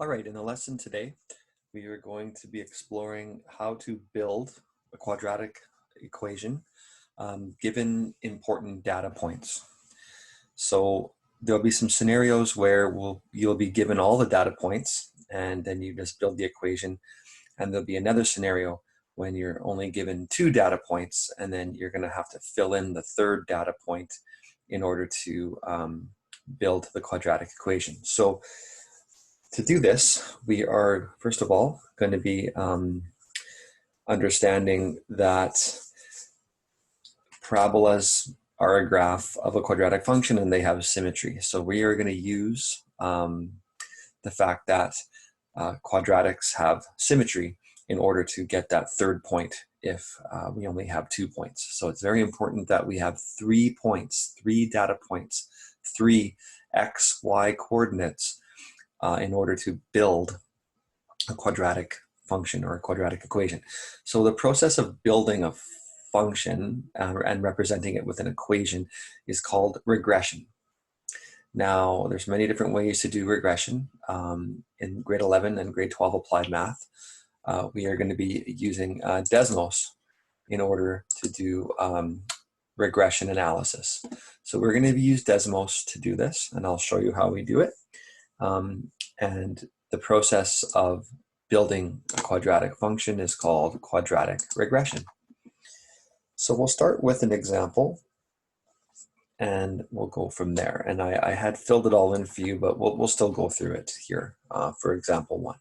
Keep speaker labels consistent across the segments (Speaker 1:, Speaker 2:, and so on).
Speaker 1: All right, in the lesson today, we are going to be exploring how to build a quadratic equation given important data points. So there'll be some scenarios where you'll be given all the data points and then you just build the equation. And there'll be another scenario when you're only given 2 data points and then you're going to have to fill in the third data point in order to build the quadratic equation. So to do this, we are, first of all, going to be understanding that parabolas are a graph of a quadratic function and they have symmetry. So we are going to use the fact that quadratics have symmetry in order to get that third point if we only have 2 points. So it's very important that we have 3 points, 3 data points, 3 x, y coordinates in order to build a quadratic function or a quadratic equation. So the process of building a function and representing it with an equation is called regression. Now, there's many different ways to do regression. In grade 11 and grade 12 applied math, we are going to be using Desmos in order to do regression analysis. So we're going to use Desmos to do this, and I'll show you how we do it. And the process of building a quadratic function is called quadratic regression. So we'll start with an example and we'll go from there. And I had filled it all in for you, but we'll still go through it here for example 1.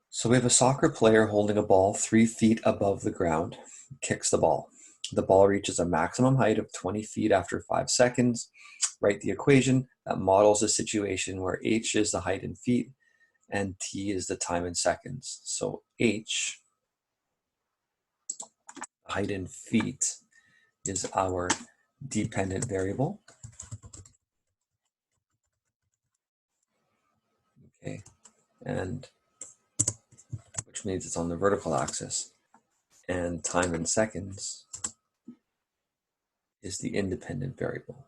Speaker 1: So we have a soccer player holding a ball 3 feet above the ground, kicks the ball. The ball reaches a maximum height of 20 feet after 5 seconds. Write the equation that models a situation where h is the height in feet and t is the time in seconds. So h, height in feet, is our dependent variable. Okay, and which means it's on the vertical axis. And time in seconds is the independent variable.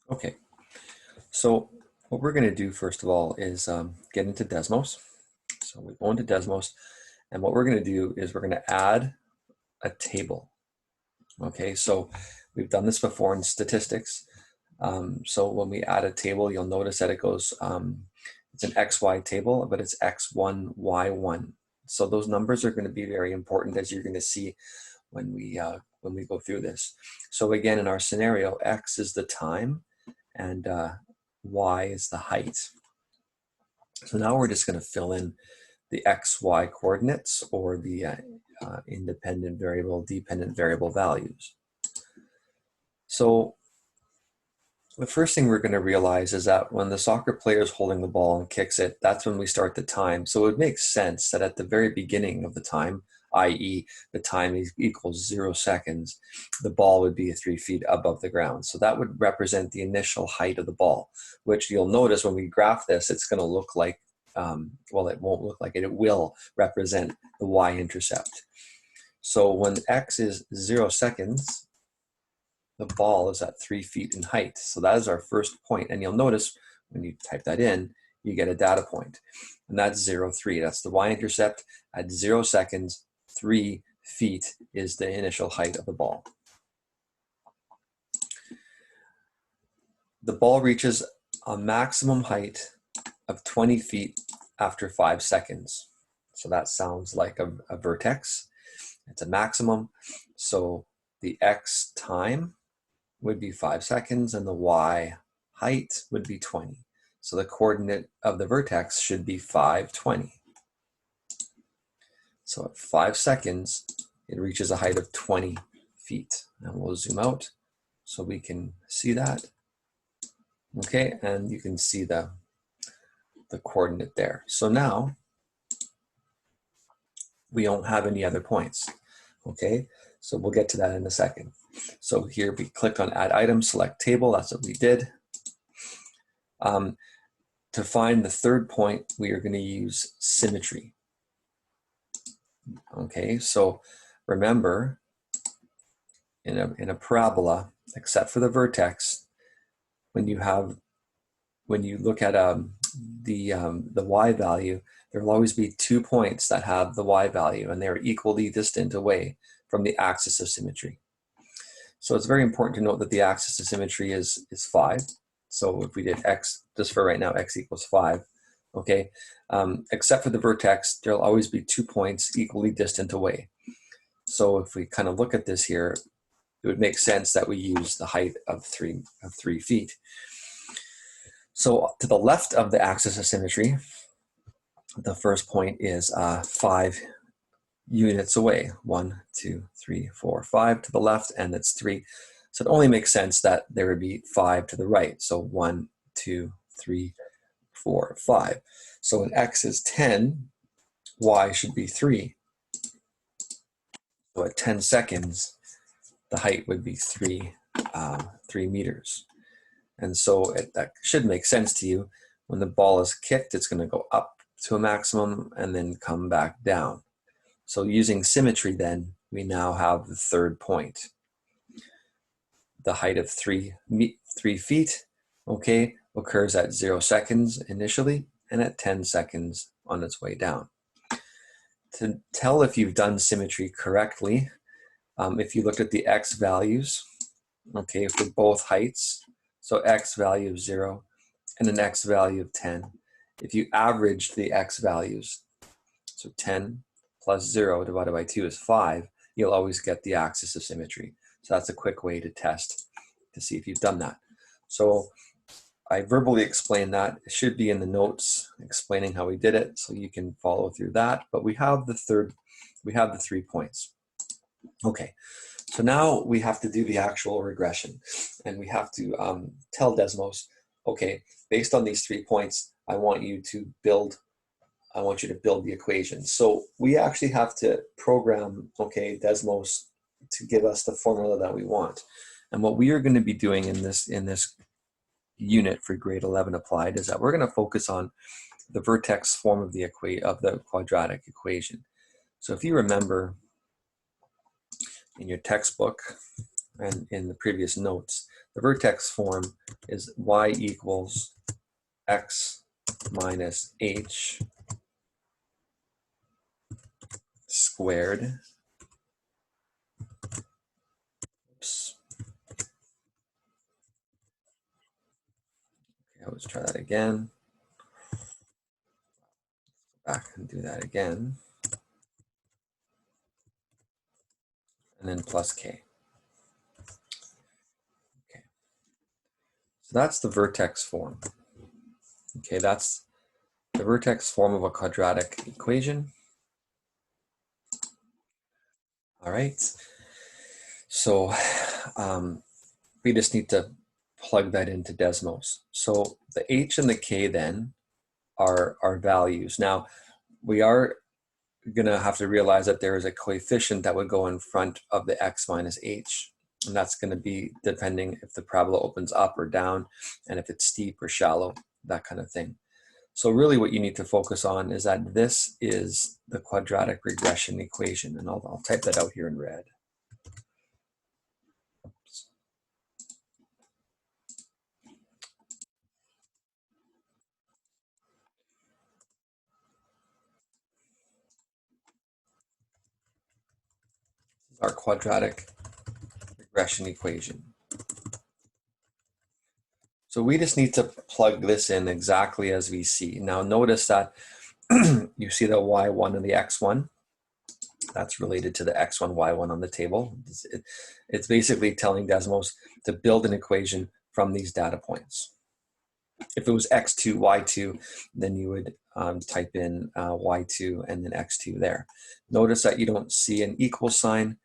Speaker 1: Okay, so what we're going to do first of all is get into Desmos. So we go into Desmos, and what we're going to do is we're going to add a table. Okay, so we've done this before in statistics. So when we add a table, you'll notice that it goes, it's an XY table, but it's X1, Y1. So those numbers are going to be very important, as you're going to see when we go through this. So again, in our scenario, X is the time and Y is the height. So now we're just going to fill in the XY coordinates or the independent variable, dependent variable values. So the first thing we're going to realize is that when the soccer player is holding the ball and kicks it, that's when we start the time. So it makes sense that at the very beginning of the time, i.e. the time equals 0 seconds, the ball would be 3 feet above the ground. So that would represent the initial height of the ball, which you'll notice when we graph this, it's going to look like, well, it won't look like it. It will represent the y-intercept. So when x is 0 seconds, the ball is at 3 feet in height. So that is our first point. And you'll notice when you type that in, you get a data point. And that's 0, 3. That's the y-intercept. At 0 seconds, 3 feet is the initial height of the ball. The ball reaches a maximum height of 20 feet after 5 seconds. So that sounds like a vertex. It's a maximum. So the x time would be 5 seconds and the y height would be 20. So the coordinate of the vertex should be 5, 20. So at 5 seconds, it reaches a height of 20 feet. And we'll zoom out so we can see that. Okay, and you can see the coordinate there. So now we don't have any other points. Okay, so we'll get to that in a second. So here we clicked on add item, select table. That's what we did. To find the third point, we are going to use symmetry. Okay, so remember, in a parabola, except for the vertex, when you look at the y value, there will always be 2 points that have the y value, and they're equally distant away from the axis of symmetry. So it's very important to note that the axis of symmetry is 5. So if we did x, just for right now, x equals 5, okay? Except for the vertex, there'll always be 2 points equally distant away. So if we kind of look at this here, it would make sense that we use the height of 3 feet. So to the left of the axis of symmetry, the first point is 5 units away. 1, 2, 3, 4, 5 to the left, and it's 3. So it only makes sense that there would be 5 to the right. So 1, 2, 3, 4, 5. So when x is 10, y should be 3. So at 10 seconds, the height would be 3 meters. And so that should make sense to you. When the ball is kicked, it's going to go up to a maximum and then come back down. So using symmetry then, we now have the third point. The height of 3 feet, okay, occurs at 0 seconds initially and at 10 seconds on its way down. To tell if you've done symmetry correctly, if you look at the x values, okay, for both heights, so x value of 0 and an x value of 10, if you average the x values, so 10 plus 0 divided by 2 is 5, you'll always get the axis of symmetry. So that's a quick way to test to see if you've done that. So I verbally explained that. It should be in the notes explaining how we did it, so you can follow through that. But we have the 3 points. Okay, so now we have to do the actual regression, and we have to tell Desmos, okay, based on these 3 points, I want you to build the equation. So we actually have to program, okay, Desmos to give us the formula that we want. And what we are going to be doing in this unit for grade 11 applied is that we're going to focus on the vertex form of the quadratic equation. So if you remember in your textbook and in the previous notes, the vertex form is y equals x minus h squared. Oops. Okay, let's try that again. Back and do that again. And then plus k. Okay. So that's the vertex form. Okay, that's the vertex form of a quadratic equation. All right. So we just need to plug that into Desmos. So the h and the k then are values. Now, we are going to have to realize that there is a coefficient that would go in front of the x minus h. And that's going to be depending if the parabola opens up or down, and if it's steep or shallow, that kind of thing. So really what you need to focus on is that this is the quadratic regression equation. And I'll type that out here in red. Our quadratic regression equation. So we just need to plug this in exactly as we see. Now notice that you see the y1 and the x1. That's related to the x1, y1 on the table. It's basically telling Desmos to build an equation from these data points. If it was x2, y2, then you would type in y2 and then x2 there. Notice that you don't see an equal sign.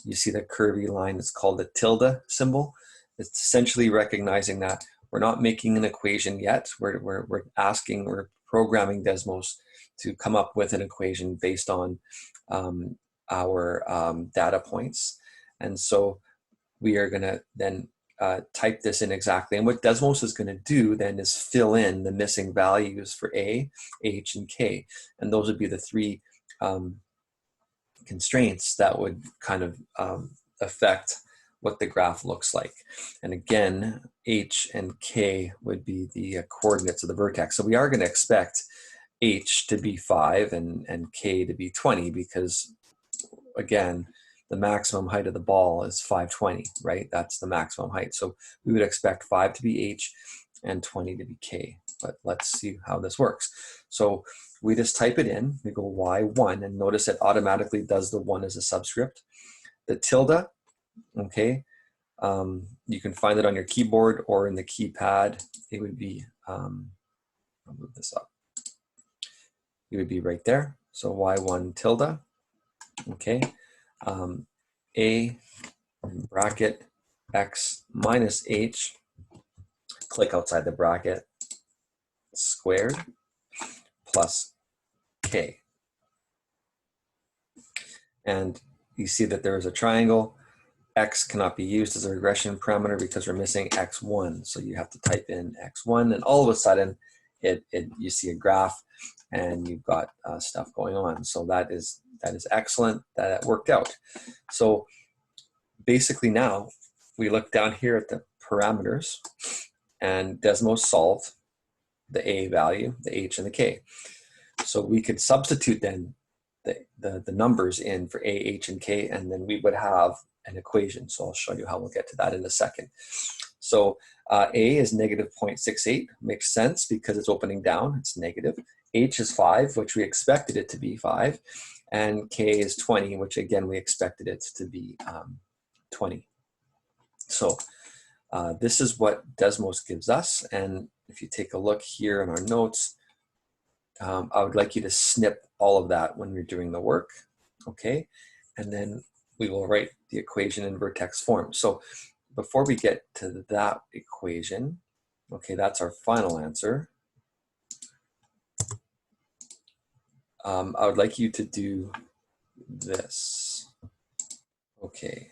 Speaker 1: You see the curvy line. It's called the tilde symbol. It's essentially recognizing that we're not making an equation yet. We're programming Desmos to come up with an equation based on our data points. And so we are going to then type this in exactly. And what Desmos is going to do then is fill in the missing values for A, H, and K. And those would be the 3 constraints that would kind of affect what the graph looks like. And again, h and k would be the coordinates of the vertex. So we are going to expect h to be 5 and k to be 20 because, again, the maximum height of the ball is 520, right? That's the maximum height. So we would expect 5 to be h and 20 to be k. But let's see how this works. So we just type it in. We go y1, and notice it automatically does the 1 as a subscript. The tilde, okay, you can find it on your keyboard or in the keypad. It would be, I'll move this up. It would be right there. So y1 tilde, okay. A bracket x minus h, click outside the bracket, squared plus k. And you see that there is a triangle. X cannot be used as a regression parameter because we're missing x1. So you have to type in x1, and all of a sudden you see a graph and you've got stuff going on. So that is excellent that it worked out. So basically now we look down here at the parameters, and Desmos solved the A value, the H, and the K. So we could substitute then the numbers in for A, H, and K, and then we would have an equation. So I'll show you how we'll get to that in a second. So A is negative 0.68, makes sense because it's opening down, it's negative. H is 5, which we expected it to be 5, and K is 20, which again we expected it to be 20. So this is what Desmos gives us, and if you take a look here in our notes, I would like you to snip all of that when you're doing the work, okay? And then we will write the equation in vertex form. So before we get to that equation, okay, that's our final answer. I would like you to do this, okay.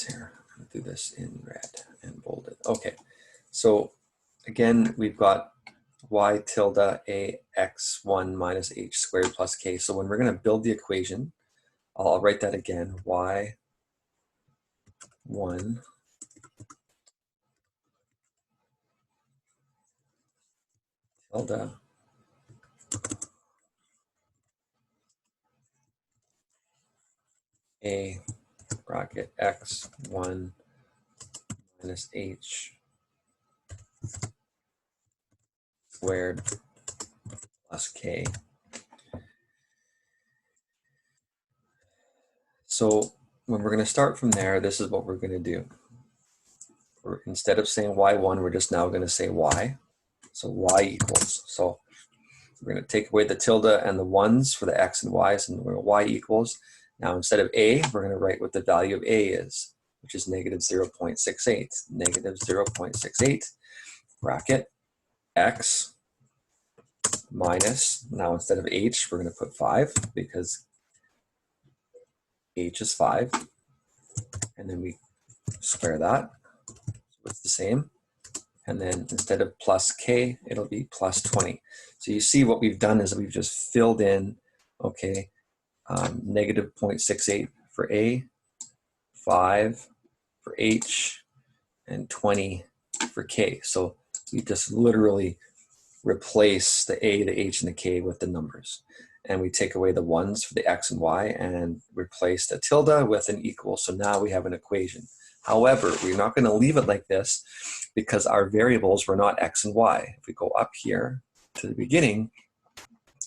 Speaker 1: Here, I'm gonna do this in red and bolded. Okay, so again, we've got y tilde a x1 minus h squared plus k. So when we're going to build the equation, I'll write that again, y1 tilde a bracket x1 minus h squared plus k. So when we're going to start from there, this is what we're going to do. Instead of saying y1, we're just now going to say y. So y equals. So we're going to take away the tilde and the ones for the x and y's, and we're going to y equals. Now instead of a, we're going to write what the value of a is, which is negative 0.68. Negative 0.68 bracket x minus, now instead of h, we're going to put 5 because h is 5. And then we square that. So it's the same. And then instead of plus k, it'll be plus 20. So you see what we've done is we've just filled in, okay, negative 0.68 for A, 5 for H, and 20 for K. So we just literally replace the A, the H, and the K with the numbers. And we take away the ones for the X and Y and replace the tilde with an equal. So now we have an equation. However, we're not going to leave it like this because our variables were not X and Y. If we go up here to the beginning,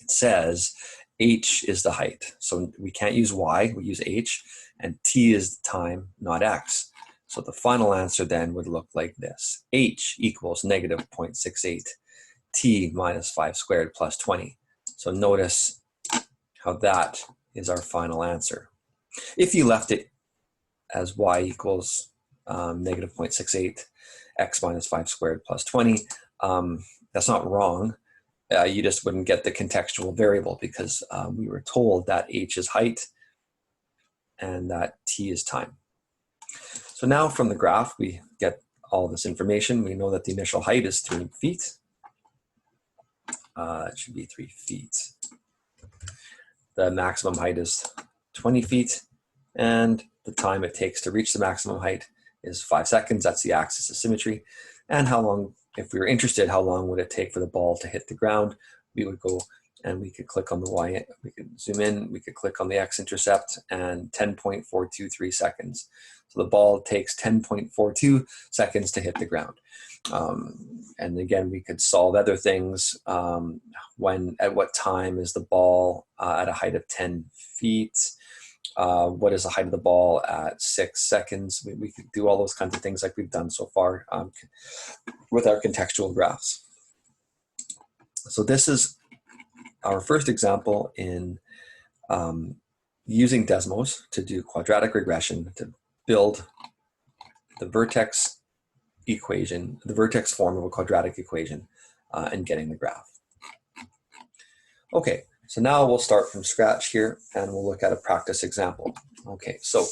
Speaker 1: it says H is the height. So we can't use Y, we use H, and T is the time, not X. So the final answer then would look like this. H equals negative 0.68, T minus 5 squared plus 20. So notice how that is our final answer. If you left it as Y equals negative 0.68, X minus 5 squared plus 20, that's not wrong. You just wouldn't get the contextual variable because we were told that H is height and that T is time. So now from the graph, we get all this information. We know that the initial height is 3 feet. it should be 3 feet. The maximum height is 20 feet, and the time it takes to reach the maximum height is 5 seconds. That's the axis of symmetry. And how long, if we were interested, how long would it take for the ball to hit the ground? We would go and we could click on the Y, we could zoom in, we could click on the x-intercept, and 10.423 seconds. So the ball takes 10.42 seconds to hit the ground. And again, we could solve other things. At what time is the ball at a height of 10 feet? What is the height of the ball at 6 seconds? We could do all those kinds of things like we've done so far with our contextual graphs. So this is our first example in using Desmos to do quadratic regression to build the vertex equation, the vertex form of a quadratic equation, and getting the graph. Okay, so now we'll start from scratch here and we'll look at a practice example. Okay, so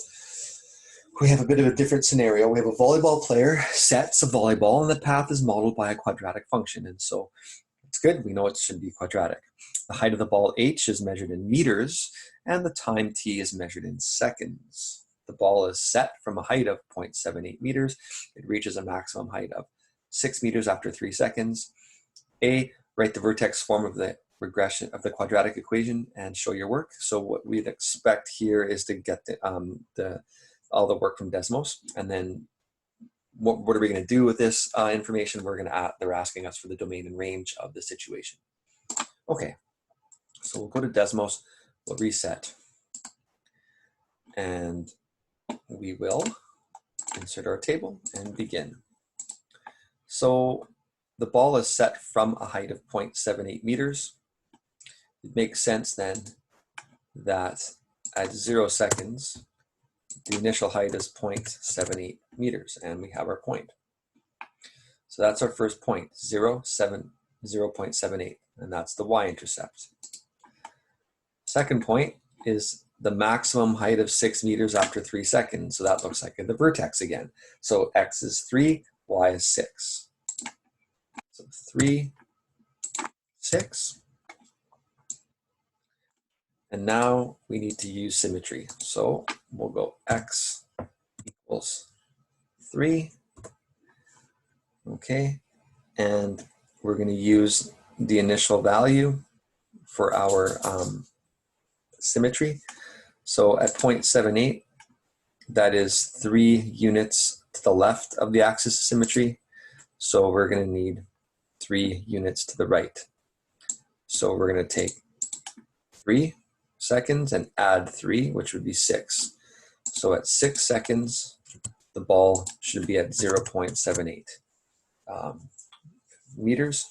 Speaker 1: we have a bit of a different scenario. We have a volleyball player sets a volleyball and the path is modeled by a quadratic function. And so it's good, we know it should be quadratic. The height of the ball h is measured in meters and the time t is measured in seconds. The ball is set from a height of 0.78 meters. It reaches a maximum height of 6 meters after 3 seconds. A, write the vertex form of the regression of the quadratic equation and show your work. So what we'd expect here is to get all the work from Desmos, and then what are we going to do with this information? They're asking us for the domain and range of the situation. Okay, so we'll go to Desmos, we'll reset, and we will insert our table and begin. So the ball is set from a height of 0.78 meters. It makes sense then that at 0 seconds, the initial height is 0.78 meters, and we have our point. So that's our first point, 0.78, and that's the y-intercept. Second point is the maximum height of 6 meters after 3 seconds, so that looks like the vertex again. So x is 3, y is 6. So 3, 6. And now we need to use symmetry. So we'll go x equals 3. Okay, and we're going to use the initial value for our symmetry. So at 0.78, that is 3 units to the left of the axis of symmetry. So we're going to need 3 units to the right. So we're going to take 3 seconds and add 3, which would be 6. So at 6 seconds, the ball should be at 0.78 meters.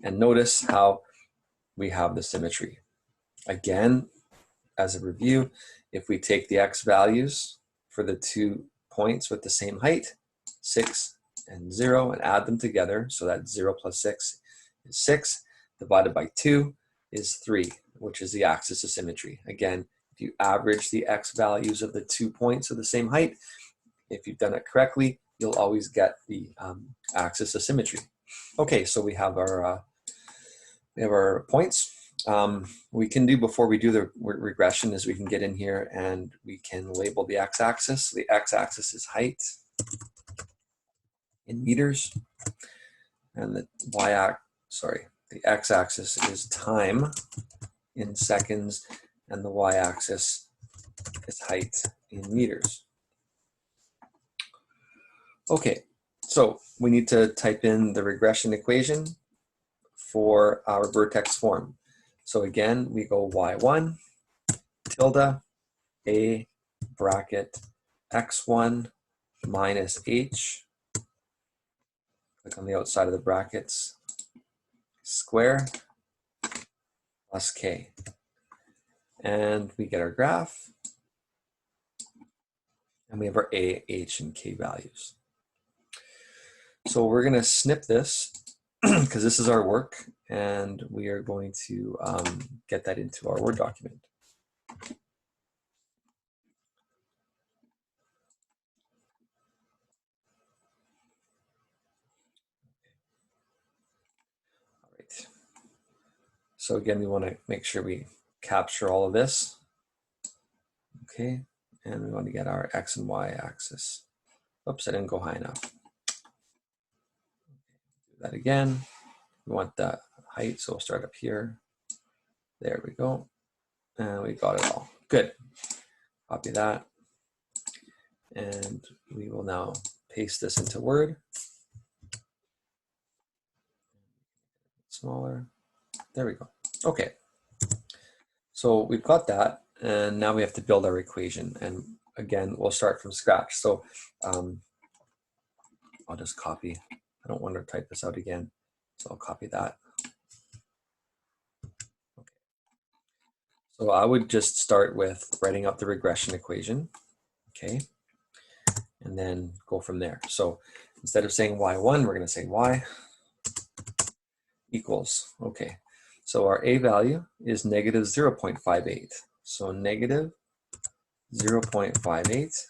Speaker 1: And notice how we have the symmetry. Again, as a review, if we take the x values for the 2 points with the same height, 6 and 0, and add them together, so that 0 plus 6 is 6, divided by 2 is 3, which is the axis of symmetry. Again, if you average the x values of the 2 points of the same height, if you've done it correctly, you'll always get the axis of symmetry. Okay, so we have our points. We can do, before we do the regression, is we can get in here and we can label the x-axis. The x-axis is height in meters, and the the x-axis is time in seconds, and the y-axis is height in meters. Okay, so we need to type in the regression equation for our vertex form. So again, we go y1 tilde a bracket x1 minus h, click on the outside of the brackets, square plus k. And we get our graph, and we have our a, h, and k values. So we're going to snip this because this is our work, and we are going to get that into our Word document. All right. So again, we want to make sure we capture all of this. Okay, and we want to get our X and Y axis. Oops, I didn't go high enough. Do that again. We want the height, so we'll start up here. There we go. And we got it all. Good. Copy that. And we will now paste this into Word. Smaller. There we go. Okay. So we've got that, and now we have to build our equation. And again, we'll start from scratch. So I'll just copy. I don't want to type this out again, so I'll copy that. Okay. So I would just start with writing up the regression equation, okay, and then go from there. So instead of saying y1, we're going to say y equals, okay. So our a value is negative 0.58. So negative 0.58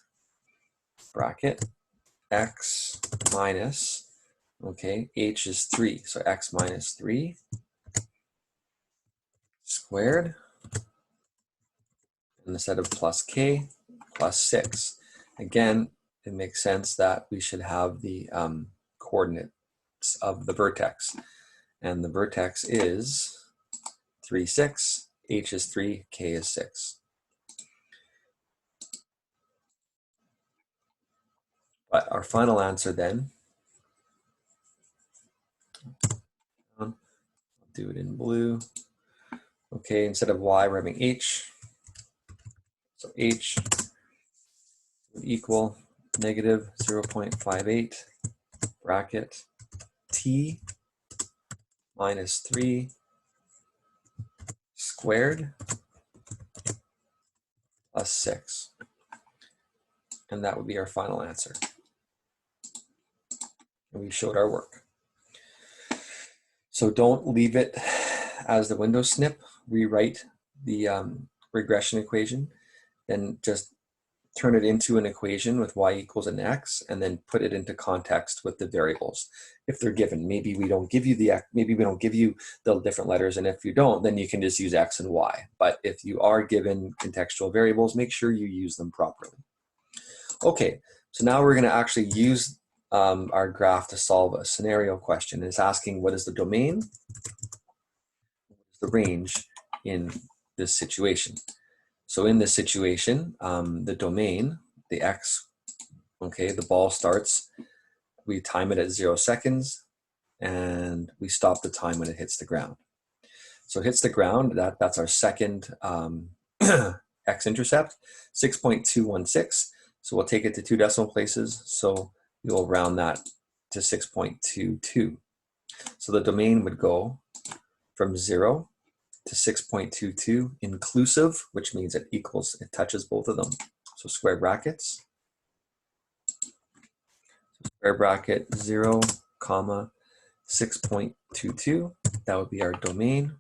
Speaker 1: bracket x minus, okay, h is 3. So x minus 3 squared, and instead of plus k, plus 6. Again, it makes sense that we should have the coordinates of the vertex. And the vertex is 3, 6, h is 3, k is 6. But our final answer then, I'll do it in blue. Okay, instead of y, we're having h. So h would equal negative 0.58 bracket t minus 3 squared plus 6. And that would be our final answer. And we showed our work. So don't leave it as the window snip. Rewrite the regression equation, then just turn it into an equation with y equals an x, and then put it into context with the variables if they're given. Maybe we don't give you the different letters, and if you don't, then you can just use x and y. But if you are given contextual variables, make sure you use them properly. Okay, so now we're going to actually use our graph to solve a scenario question. It's asking what is the domain, the range in this situation. So in this situation, the domain, the x, okay, the ball starts, we time it at 0 seconds, and we stop the time when it hits the ground. So it hits the ground, that's our second x-intercept, 6.216. So we'll take it to 2 decimal places, so we will round that to 6.22. So the domain would go from 0 to 6.22 inclusive, which means it touches both of them. So square brackets, square bracket 0, comma 6.22, that would be our domain.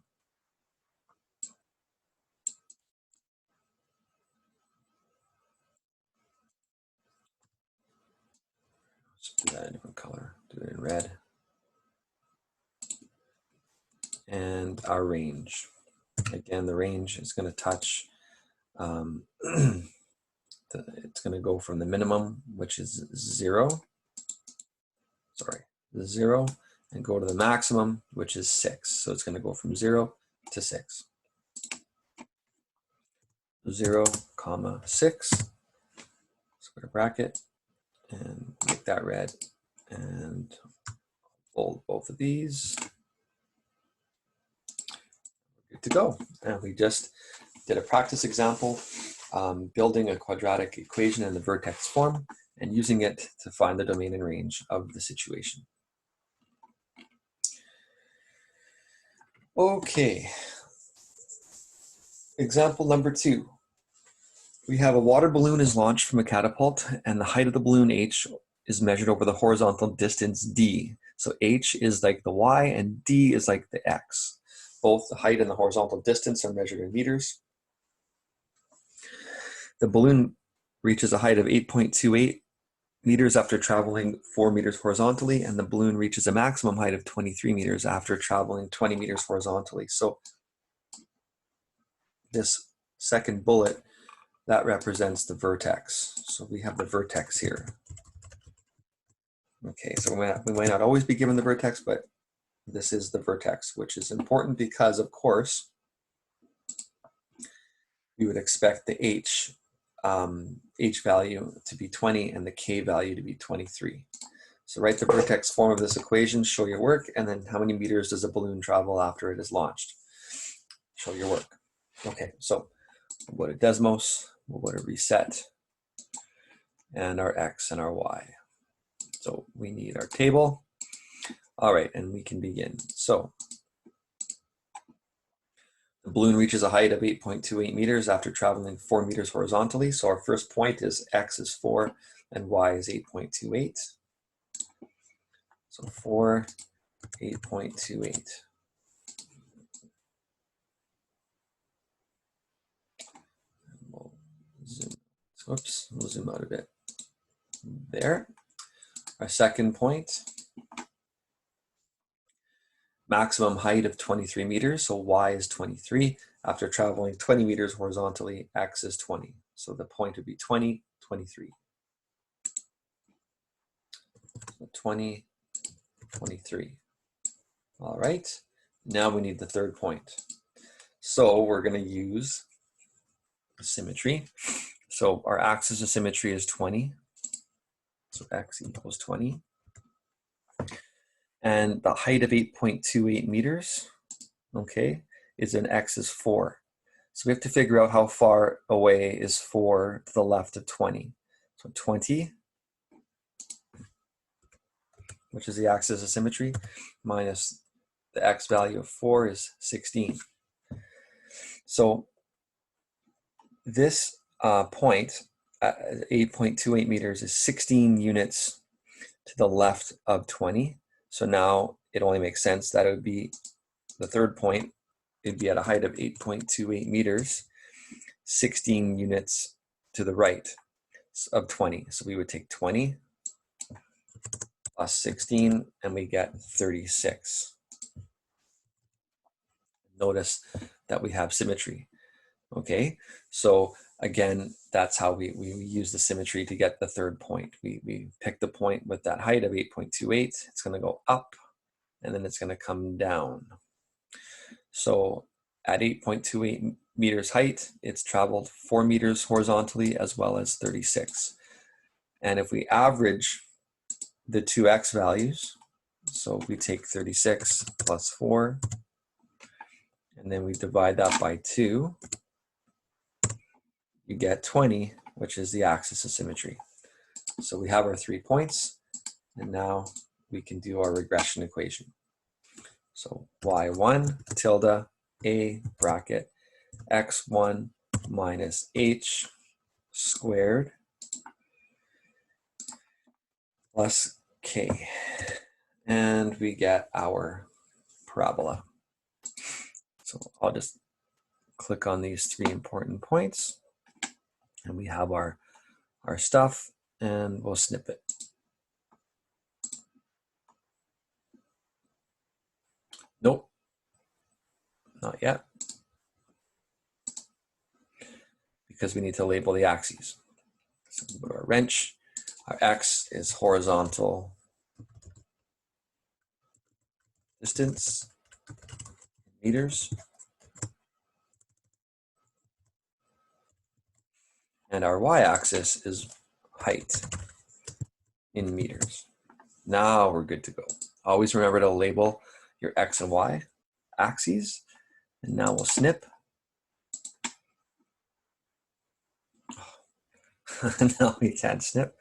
Speaker 1: Let's do that in a different color, do it in red. And our range. Again, the range is going to touch, it's going to go from the minimum, which is 0, and go to the maximum, which is 6. So it's going to go from 0 to 6. 0, comma 6, square bracket, and make that red, and fold both of these. Good to go. And we just did a practice example, building a quadratic equation in the vertex form and using it to find the domain and range of the situation. Okay, example number 2. We have a water balloon is launched from a catapult, and the height of the balloon h is measured over the horizontal distance d. So h is like the y and d is like the x. Both the height and the horizontal distance are measured in meters. The balloon reaches a height of 8.28 meters after traveling 4 meters horizontally, and the balloon reaches a maximum height of 23 meters after traveling 20 meters horizontally. So this second bullet, that represents the vertex. So we have the vertex here. Okay, so we might not always be given the vertex, but this is the vertex, which is important because, of course, we would expect the h value to be 20 and the k value to be 23. So write the vertex form of this equation, show your work, and then how many meters does a balloon travel after it is launched? Show your work. Okay, so we'll go to Desmos, we'll go to reset, and our x and our y. So we need our table. All right, and we can begin. So the balloon reaches a height of 8.28 meters after traveling 4 meters horizontally. So our first point is x is 4 and y is 8.28. So 4, 8.28. We'll zoom, whoops, we'll zoom out a bit. There. Our second point, maximum height of 23 meters, so y is 23. After traveling 20 meters horizontally, x is 20. So the point would be 20, 23. So 20, 23. All right, now we need the third point. So we're going to use symmetry. So our axis of symmetry is 20. So x equals 20. And the height of 8.28 meters, okay, is an x is 4. So we have to figure out how far away is 4 to the left of 20. So 20, which is the axis of symmetry, minus the x value of 4 is 16. So this point, 8.28 meters, is 16 units to the left of 20. So now it only makes sense that it would be the third point. It'd be at a height of 8.28 meters, 16 units to the right of 20. So we would take 20 plus 16 and we get 36. Notice that we have symmetry. Okay, so again, that's how we use the symmetry to get the third point. We pick the point with that height of 8.28. It's going to go up and then it's going to come down. So at 8.28 meters height, it's traveled 4 meters horizontally as well as 36. And if we average the two x values, so we take 36 plus 4, and then we divide that by 2, you get 20, which is the axis of symmetry. So we have our 3 points, and now we can do our regression equation. So y1 tilde a bracket x1 minus h squared plus k. And we get our parabola. So I'll just click on these 3 important points and we have our stuff, and we'll snip it. Nope, not yet, because we need to label the axes. So we go to our wrench. Our x is horizontal distance, meters. And our y-axis is height in meters. Now we're good to go. Always remember to label your x and y axes. And now we'll snip. Now we can't snip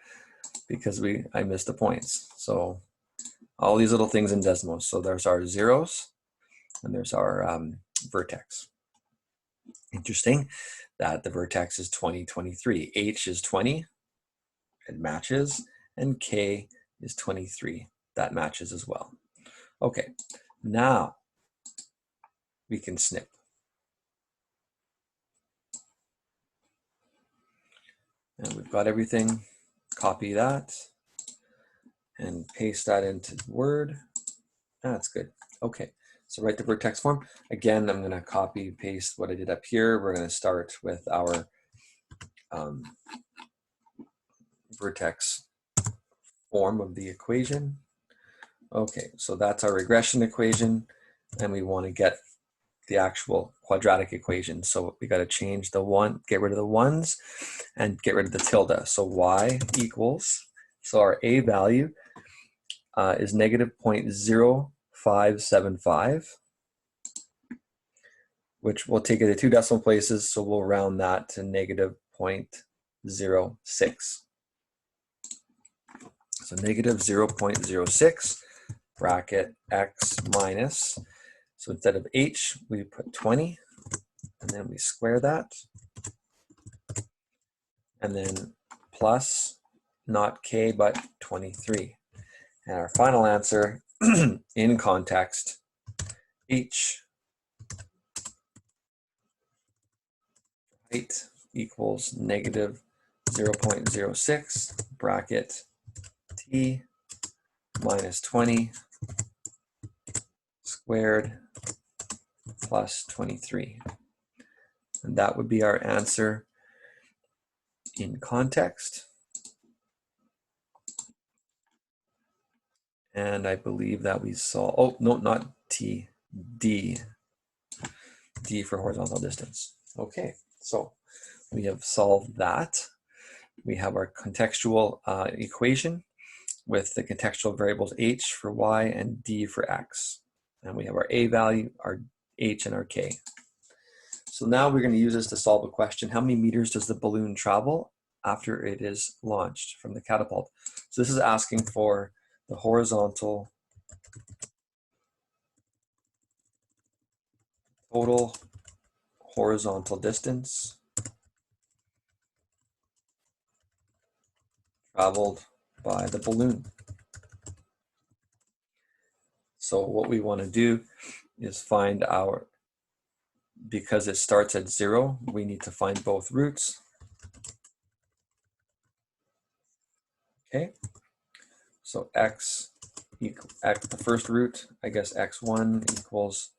Speaker 1: because I missed the points. So all these little things in Desmos. So there's our zeros and there's our vertex. Interesting that the vertex is 20, 23. H is 20, it matches, and K is 23, that matches as well. Okay, now we can snip. And we've got everything. Copy that and paste that into Word. That's good. Okay, So write the vertex form. Again, I'm going to copy paste what I did up here. We're going to start with our vertex form of the equation. Okay, so that's our regression equation, and we want to get the actual quadratic equation. So we got to change the one, get rid of the ones, and get rid of the tilde. So y equals, so our a value is negative 0.0575, which we'll take it to 2 decimal places, so we'll round that to negative 0.06. So negative 0.06 bracket x minus, so instead of h, we put 20, and then we square that, and then plus, not k, but 23. And our final answer, in context, h height equals negative 0.06 bracket t minus 20 squared plus 23. And that would be our answer in context. And I believe that we saw, oh, no, not t, d. D for horizontal distance. Okay, so we have solved that. We have our contextual equation with the contextual variables h for y and d for x. And we have our a value, our h, and our k. So now we're going to use this to solve a question. How many meters does the balloon travel after it is launched from the catapult? So this is asking for the horizontal total horizontal distance traveled by the balloon. So what we want to do is find our, because it starts at 0, we need to find both roots. Okay, so x equal x, the first root, I guess x1 equals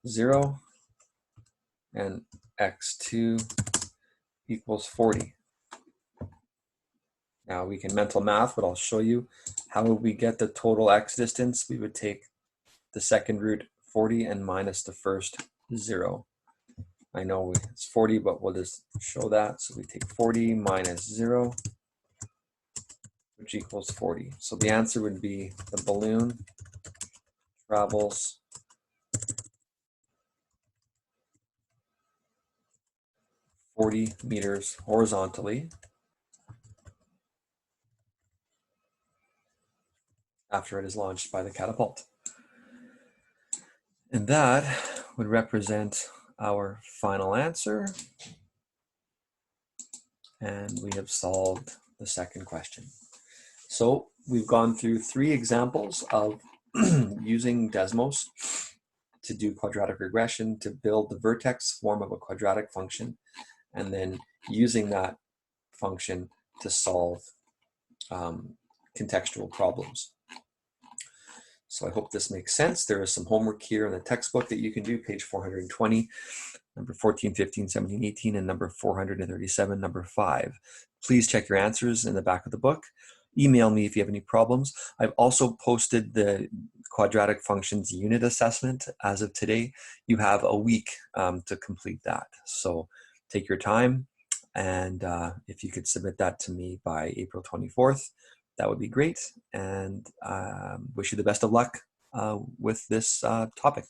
Speaker 1: 0, and x2 equals 40. Now we can mental math, but I'll show you how would we get the total x distance. We would take the second root 40 and minus the first 0. I know it's 40, but we'll just show that. So we take 40 minus 0, which equals 40. So the answer would be the balloon travels 40 meters horizontally after it is launched by the catapult. And that would represent our final answer. And we have solved the second question. So we've gone through 3 examples of using Desmos to do quadratic regression to build the vertex form of a quadratic function, and then using that function to solve contextual problems. So I hope this makes sense. There is some homework here in the textbook that you can do, page 420, number 14, 15, 17, 18, and number 437, number 5. Please check your answers in the back of the book. Email me if you have any problems. I've also posted the quadratic functions unit assessment as of today. You have a week to complete that. So take your time, and if you could submit that to me by April 24th, that would be great, and wish you the best of luck with this topic.